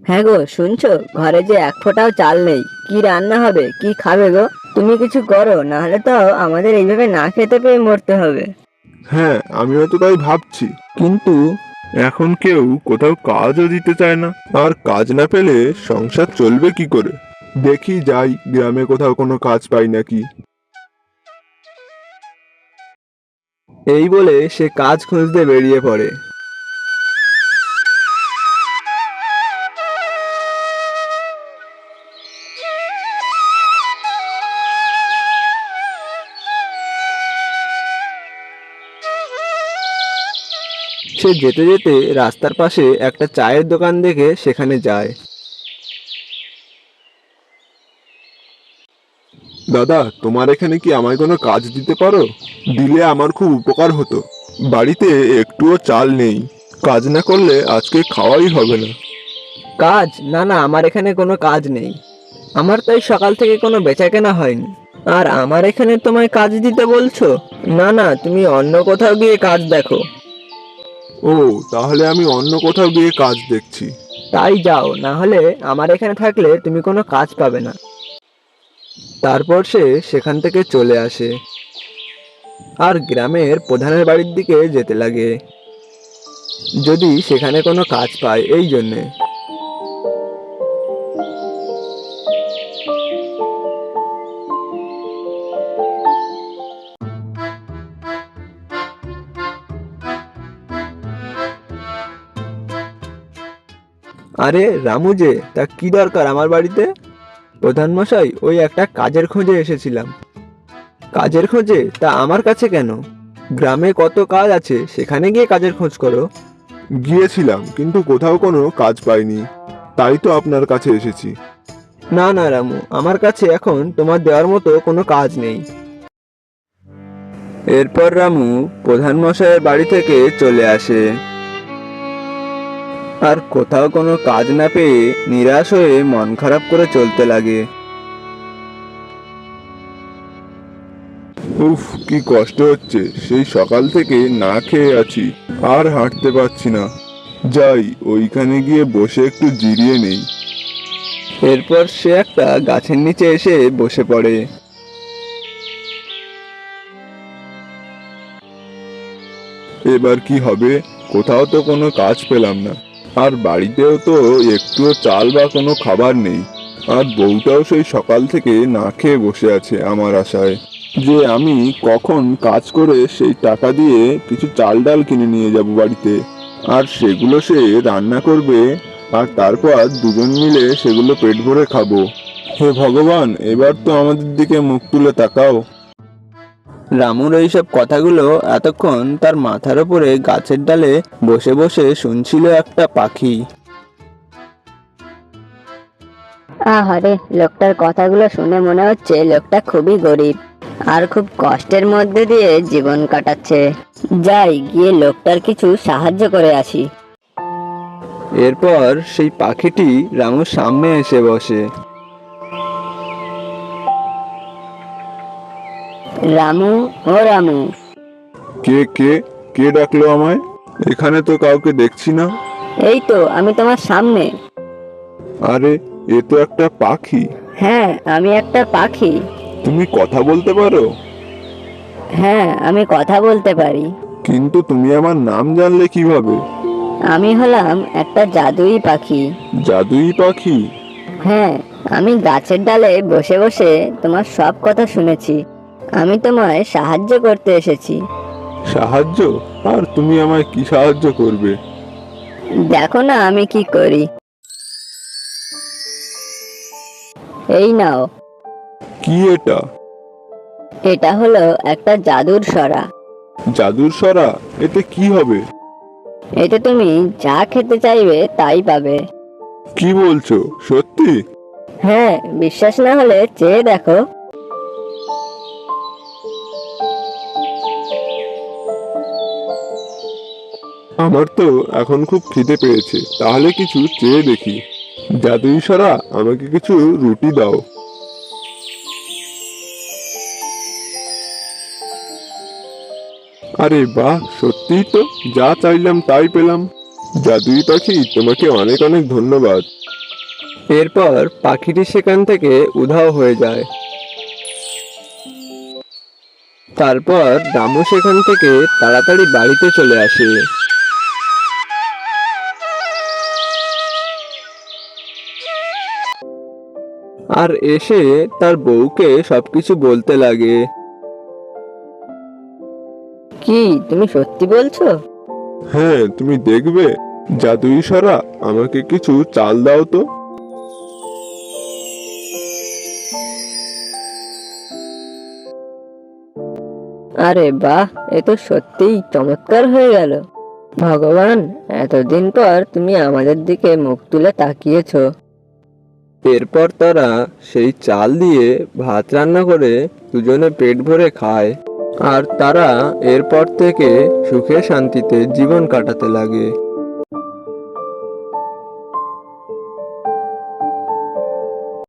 হ্যাঁ গো, শুনছো? ঘরে যে এক ফোঁটাও চাল নেই, কি রান্না হবে, কি খাবে গো? তুমি কিছু করো, না হলে তো আমাদের এইভাবে না খেতে পেয়ে মরতে হবে। হ্যাঁ, আমিও তো তাই ভাবছি। কিন্তু এখন কেউ কোথাও কাজও দিতে চায় না। আর কাজ না পেলে সংসার চলবে কি করে? দেখি যাই গ্রামে কোথাও কোনো কাজ পাই নাকি। এই বলে সে কাজ খুঁজতে বেরিয়ে পড়ে। সে যেতে যেতে রাস্তার পাশে একটা চায়ের দোকান দেখে সেখানে যায়। দাদা, তোমার এখানে কি আমায় কোনো কাজ দিতে পারো? দিলে আমার খুব উপকার হতো। বাড়িতে একটুও চাল নেই, কাজ না করলে আজকে খাওয়াই হবে না। কাজ? না না, আমার এখানে কোনো কাজ নেই। আমার তাই সকাল থেকে কোনো বেচাকেনা হয়নি। আর আমার এখানে তোমায় কাজ দিতে বলছো? না না, তুমি অন্য কোথাও গিয়ে কাজ দেখো। ও, তাহলে আমি অন্য কোথাও গিয়ে কাজ দেখছি। তাই যাও, না হলে আমার এখানে থাকলে তুমি কোনো কাজ পাবে না। তারপর সে সেখান থেকে চলে আসে আর গ্রামের প্রধানের বাড়ির দিকে যেতে লাগে, যদি সেখানে কোনো কাজ পায় এই জন্যে। আরে রামু যে, তা কি দরকার আমার বাড়িতে? প্রধান মশাই, ওই একটা কাজের খোঁজে এসেছিলাম। কাজের খোঁজে? তা আমার কাছে কেন? গ্রামে কত কাজ আছে, সেখানে গিয়ে কাজের খোঁজ করো। গিয়েছিলাম, কিন্তু কোথাও কোনো কাজ পাইনি, তাই তো আপনার কাছে এসেছি। না না রামু, আমার কাছে এখন তোমার দেওয়ার মতো কোনো কাজ নেই। এরপর রামু প্রধান মশাইয়ের বাড়ি থেকে চলে আসে আর কোথাও কোনো কাজ না পেয়ে নিরাশ হয়ে মন খারাপ করে চলতে লাগে। উফ, কি কষ্ট হচ্ছে, সেই সকাল থেকে না খেয়ে আছি, আর হাঁটতে পারছি না। যাই, ওইখানে গিয়ে বসে একটু জিরিয়ে নেই। এরপর সে একটা গাছের নিচে এসে বসে পড়ে। এবার কি হবে? কোথাও তো কোনো কাজ পেলাম না, আর বাড়িতেও তো একটুও চাল বা কোনো খাবার নেই। আর বউটাও সেই সকাল থেকে না খেয়ে বসে আছে আমার আশায় যে আমি কখন কাজ করে সেই টাকা দিয়ে কিছু চাল ডাল কিনে নিয়ে যাব বাড়িতে, আর সেগুলো সে রান্না করবে, আর তারপর দুজন মিলে সেগুলো পেট ভরে খাবো। হে ভগবান, এবার তো আমাদের দিকে মুখ তুলে তাকাও। রামুর এইসব কথাগুলো এতক্ষণ তার মাথার উপরে গাছের ডালে বসে বসে শুনছিল একটা পাখি। আহারে, লোকটার কথাগুলো শুনে মনে হচ্ছে লোকটা খুবই গরিব আর খুব কষ্টের মধ্যে দিয়ে জীবন কাটাচ্ছে। যাই, গিয়ে লোকটার কিছু সাহায্য করে আসি। এরপর সেই পাখিটি রামুর সামনে এসে বসে। রামু, ও রামু। কে কে কে ডাকলো আমায়? এখানে তো কাউকে দেখছি না। এই তো আমি তোমার সামনে। আরে, এ তো একটা পাখি। হ্যাঁ, আমি একটা পাখি। তুমি কথা বলতে পারো? হ্যাঁ, আমি কথা বলতে পারি। কিন্তু তুমি আমার নাম জানলে কিভাবে? আমি হলাম একটা জাদুই পাখি। জাদুই পাখি? হ্যাঁ, আমি গাছের ডালে বসে বসে তোমার সব কথা শুনেছি। আমি তোমায় সাহায্য করতে এসেছি। সাহায্য? আর তুমি আমায় কি সাহায্য করবে? দেখো না আমি কি করি। এই নাও। কি এটা? এটা হলো একটা জাদুর সরা। জাদুর সরা? এতে কি হবে? এতে তুমি যা খেতে চাইবে তাই পাবে। কি বলছো, সত্যি? হ্যাঁ, বিশ্বাস না হলে চেয়ে দেখো। আমার তো এখন খুব খিদে পেয়েছে, তাহলে কিছু চেয়ে দেখি। জাদুই সরা, আমাকে কিছু রুটি দাও। আরে বাহ, সত্যিই তো, যা চাইলাম তাই পেলাম। জাদুই পাখি, তোমাকে অনেক অনেক ধন্যবাদ। এরপর পাখিটি সেখান থেকে উধাও হয়ে যায়। তারপর রামু সেখান থেকে তাড়াতাড়ি বাড়িতে চলে আসে। আর এসে তার বউকে সবকিছু বলতে লাগে। কি তুমি সত্যি বলছো? হ্যাঁ, তুমি দেখবে। জাদু ইশারা, আমাকে কিছু চাল দাও তো। আরে বাহ, এ তো সত্যিই চমৎকার হয়ে গেল। ভগবান, এতদিন পর তুমি আমাদের দিকে মুখ তুলে তাকিয়েছো। এরপর তারা সেই চাল দিয়ে ভাত রান্না করে দুজনে পেট ভরে খায়। আর তারা এরপর থেকে সুখে শান্তিতে জীবন কাটাতে লাগে।